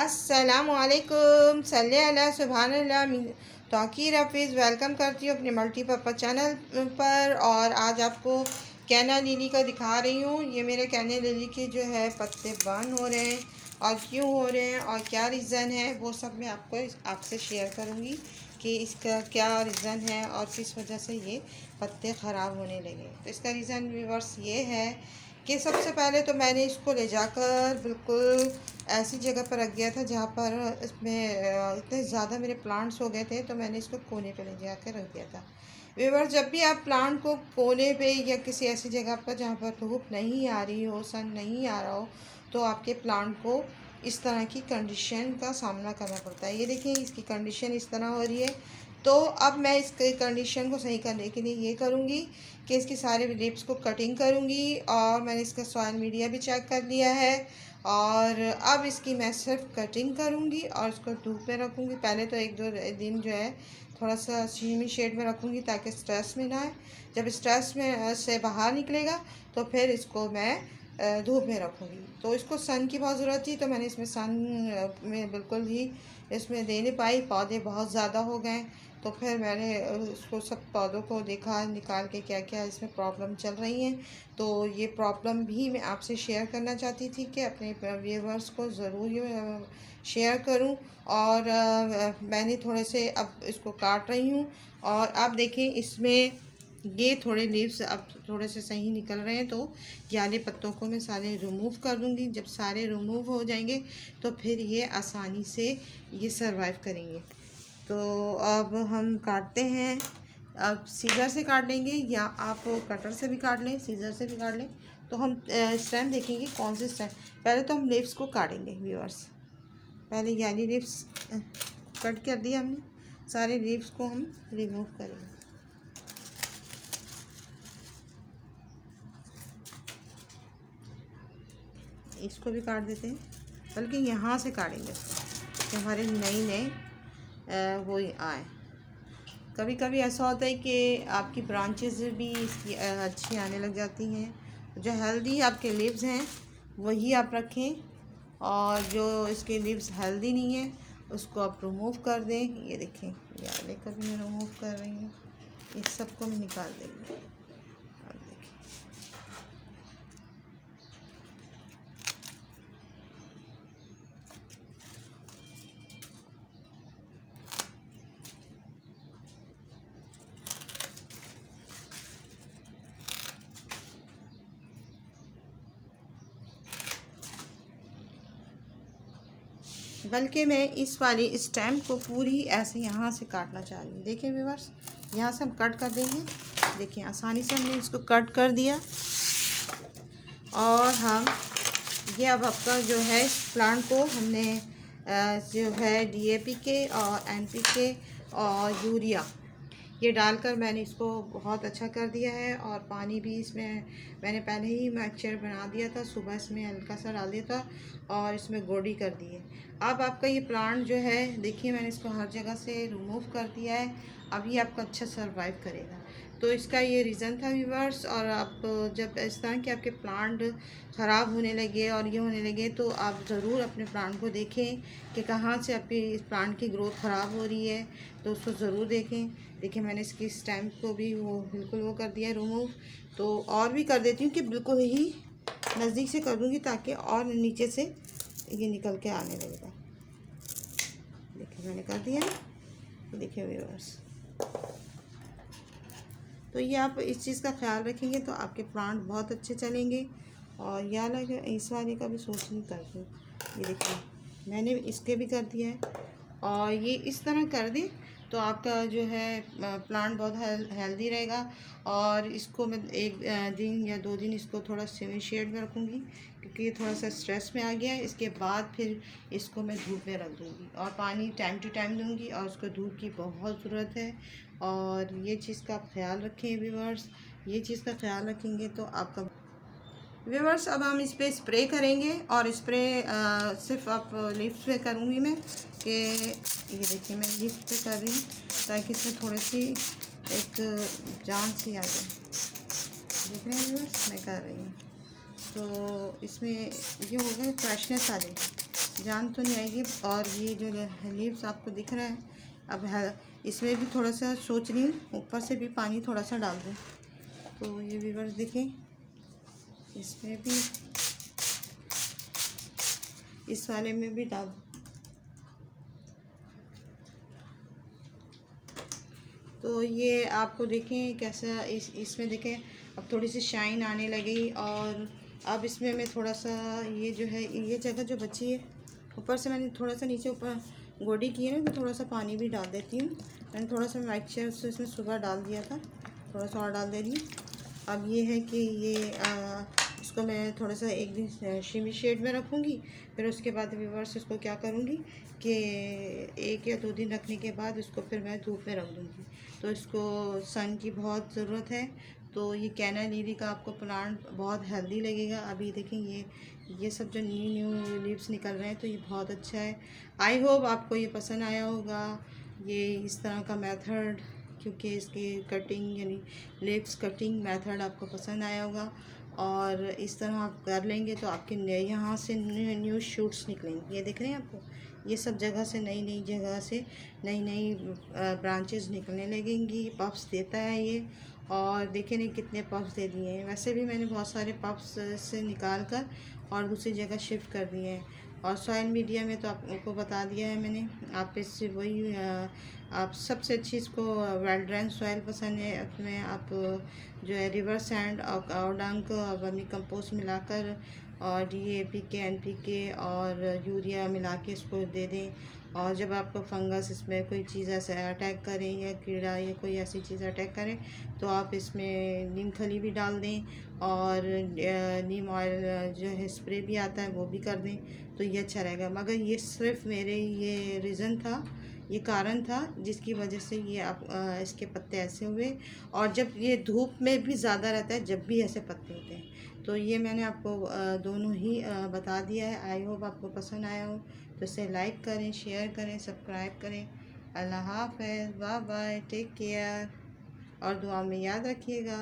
अस्सलामुअलैकुम सल्ले अला सुभानल्लाह। तौकीर हफीज़ वेलकम करती हूँ अपने मल्टीपर्पज़ चैनल पर। और आज आपको कैना लिली का दिखा रही हूँ। ये मेरे कैना लिली के जो है पत्ते बंद हो रहे हैं और क्यों हो रहे हैं और क्या रीज़न है वो सब मैं आपसे शेयर करूँगी कि इसका क्या रीज़न है और किस वजह से ये पत्ते ख़राब होने लगे। तो इसका रीज़न व्यूअर्स ये है कि सबसे पहले तो मैंने इसको ले जाकर बिल्कुल ऐसी जगह पर रख दिया था जहाँ पर इसमें इतने ज़्यादा मेरे प्लांट्स हो गए थे, तो मैंने इसको कोने पे ले जाकर रख दिया था। व्यूअर्स, जब भी आप प्लांट को कोने पे या किसी ऐसी जगह पर जहाँ पर धूप नहीं आ रही हो, सन नहीं आ रहा हो, तो आपके प्लांट को इस तरह की कंडीशन का सामना करना पड़ता है। ये देखिए, इसकी कंडीशन इस तरह हो रही है। तो अब मैं इस कंडीशन को सही करने के लिए ये करूँगी कि इसकी सारे लीव्स को कटिंग करूँगी। और मैंने इसका सॉइल मीडिया भी चेक कर लिया है और अब इसकी मैं सिर्फ कटिंग करूँगी और इसको धूप में रखूँगी। पहले तो एक दो दिन जो है थोड़ा सा सीमी शेड में रखूँगी ताकि स्ट्रेस में ना आए। जब स्ट्रेस में से बाहर निकलेगा तो फिर इसको मैं धूप में रखूँगी। तो इसको सन की बहुत ज़रूरत थी, तो मैंने इसमें सन में बिल्कुल ही इसमें दे नहीं पाई। पौधे बहुत ज़्यादा हो गए, तो फिर मैंने उसको सब पौधों को देखा निकाल के क्या क्या इसमें प्रॉब्लम चल रही हैं। तो ये प्रॉब्लम भी मैं आपसे शेयर करना चाहती थी कि अपने व्यूअर्स को ज़रूर ये शेयर करूं। और मैंने थोड़े से अब इसको काट रही हूं और अब देखें इसमें ये थोड़े लीव्स अब थोड़े से सही निकल रहे हैं, तो ये वाले पत्तों को मैं सारे रिमूव कर दूंगी। जब सारे रिमूव हो जाएंगे तो फिर ये आसानी से ये सरवाइव करेंगे। तो अब हम काटते हैं। अब सीज़र से काट लेंगे या आप कटर से भी काट लें, सीज़र से भी काट लें। तो हम स्टेम देखेंगे कौन से स्टेम। पहले तो हम लीव्स को काटेंगे व्यूअर्स। पहले यानी लीव्स कट कर दिया हमने, सारे लीव्स को हम रिमूव करेंगे। इसको भी काट देते हैं, बल्कि यहाँ से काटेंगे इसको कि हमारे नए नए वो आए। कभी कभी ऐसा होता है कि आपकी ब्रांचेस भी इसकी अच्छी आने लग जाती हैं। जो हेल्दी आपके लीव्स हैं वही आप रखें और जो इसके लीव्स हेल्दी नहीं है उसको आप रिमूव कर दें। ये देखें, ये आगे कभी मैं रिमूव कर रही हूँ, इस सबको मैं निकाल देंगे। बल्कि मैं इस वाली स्टेम को पूरी ऐसे यहाँ से काटना चाह रही हूँ। देखिए व्यूअर्स, यहाँ से हम कट कर देंगे। देखिए आसानी से हमने इसको कट कर दिया। और हम ये अब आपका जो है इस प्लांट को हमने जो है डीएपी के और एनपीके और यूरिया ये डालकर मैंने इसको बहुत अच्छा कर दिया है। और पानी भी इसमें मैंने पहले ही मिक्सचर बना दिया था, सुबह इसमें हल्का सा डाल दिया था और इसमें गोड़ी कर दी है। अब आपका ये प्लांट जो है देखिए मैंने इसको हर जगह से रिमूव कर दिया है। अभी आपका अच्छा सरवाइव करेगा। तो इसका ये रीज़न था व्यूअर्स। और आप जब इस तरह के आपके प्लांट ख़राब होने लगे और ये होने लगे तो आप ज़रूर अपने प्लांट को देखें कि कहाँ से आपकी इस प्लांट की ग्रोथ ख़राब हो रही है, तो उसको ज़रूर देखें। देखिए मैंने इसकी स्टेम को भी वो बिल्कुल वो कर दिया रिमूव। तो और भी कर देती हूँ कि बिल्कुल ही नज़दीक से कर दूँगी ताकि और नीचे से ये निकल के आने लगेगा। देखिए मैंने कर दिया ना, तो देखिए व्यूअर्स। तो ये आप इस चीज़ का ख्याल रखेंगे तो आपके प्लांट बहुत अच्छे चलेंगे। और यह अलग इस वाले का भी सोच नहीं करती। ये देखिए मैंने इसके भी कर दिया है और ये इस तरह कर दें तो आपका जो है प्लांट बहुत हेल्दी रहेगा। और इसको मैं एक दिन या 2 दिन इसको थोड़ा सेमी शेड में रखूँगी क्योंकि ये थोड़ा सा स्ट्रेस में आ गया है। इसके बाद फिर इसको मैं धूप में रख दूँगी और पानी टाइम टू टाइम दूँगी और उसको धूप की बहुत ज़रूरत है। और ये चीज़ का आप ख्याल रखें व्यूअर्स, ये चीज़ का ख्याल रखेंगे तो आपका व्यूअर्स। अब हम इस पर स्प्रे करेंगे और स्प्रे सिर्फ आप लीव्स पे करूँगी मैं कि ये देखिए मैं लीव्स पे कर रही हूँ ताकि इसमें थोड़ी सी एक जान सी आ जाए। देख रहे हैं व्यूअर्स, मैं कर रही हूँ तो इसमें ये हो गया फ्रेशनेस आ जाएगी। जान तो नहीं आएगी। और ये जो लीव्स आपको दिख रहा है, अब है इसमें भी थोड़ा सा सोच रही हूँ ऊपर से भी पानी थोड़ा सा डाल दूँ। तो ये व्यूअर्स देखें, इसमें भी, इस वाले में भी डाल। तो ये आपको देखें कैसा इसमें देखें, अब थोड़ी सी शाइन आने लगी। और अब इसमें मैं थोड़ा सा ये जो है, ये जगह जो बची है ऊपर से मैंने थोड़ा सा नीचे ऊपर गोडी की है ना, तो थोड़ा सा पानी भी डाल देती हूँ। मैंने थोड़ा सा मिक्सचर से इसमें सुबह डाल दिया था, थोड़ा सा और डाल दे रही हूँ। अब ये है कि ये इसको मैं थोड़ा सा एक दिन शिमी शेड में रखूँगी। फिर उसके बाद व्यूअर्स इसको क्या करूँगी कि 1 या 2 दिन रखने के बाद इसको फिर मैं धूप में रख दूँगी। तो इसको सन की बहुत ज़रूरत है। तो ये कैना लीली का आपको प्लांट बहुत हेल्दी लगेगा। अभी देखें ये सब जो न्यू लीव्स निकल रहे हैं, तो ये बहुत अच्छा है। आई होप आपको ये पसंद आया होगा, ये इस तरह का मेथड, क्योंकि इसकी कटिंग यानी लीव्स कटिंग मेथड आपको पसंद आया होगा। और इस तरह आप कर लेंगे तो आपके नए यहाँ से न्यू शूट्स निकलेंगे। ये देख रहे हैं आपको, ये सब जगह से नई नई जगह से नई नई ब्रांचेस निकलने लगेंगी। पफ्स देता है ये, और देखे नहीं कितने पफ्स दे दिए हैं। वैसे भी मैंने बहुत सारे पफ्स से निकाल कर और दूसरी जगह शिफ्ट कर दिए हैं। और सॉइल मीडिया में तो आपको बता दिया है मैंने। आप इससे वही आप सबसे अच्छी इसको वेल ड्रेन सॉइल पसंद है, उसमें आप जो है रिवर सैंड और कावडंग और वर्मी कंपोस्ट मिलाकर और DAP के NPK और यूरिया मिला के इसको दे दें। और जब आपको फंगस इसमें कोई चीज़ ऐसा अटैक करें या कीड़ा या कोई ऐसी चीज़ अटैक करें, तो आप इसमें नीम खली भी डाल दें और नीम ऑयल जो है स्प्रे भी आता है वो भी कर दें, तो ये अच्छा रहेगा। मगर ये सिर्फ मेरे ये रीज़न था, ये कारण था जिसकी वजह से ये आप इसके पत्ते ऐसे हुए। और जब ये धूप में भी ज़्यादा रहता है, जब भी ऐसे पत्ते होते हैं। तो ये मैंने आपको दोनों ही बता दिया है। आई होप आपको पसंद आया हो, तो इसे लाइक करें, शेयर करें, सब्सक्राइब करें। अल्लाह हाफ़िज़, बाय बाय, टेक केयर, और दुआ में याद रखिएगा।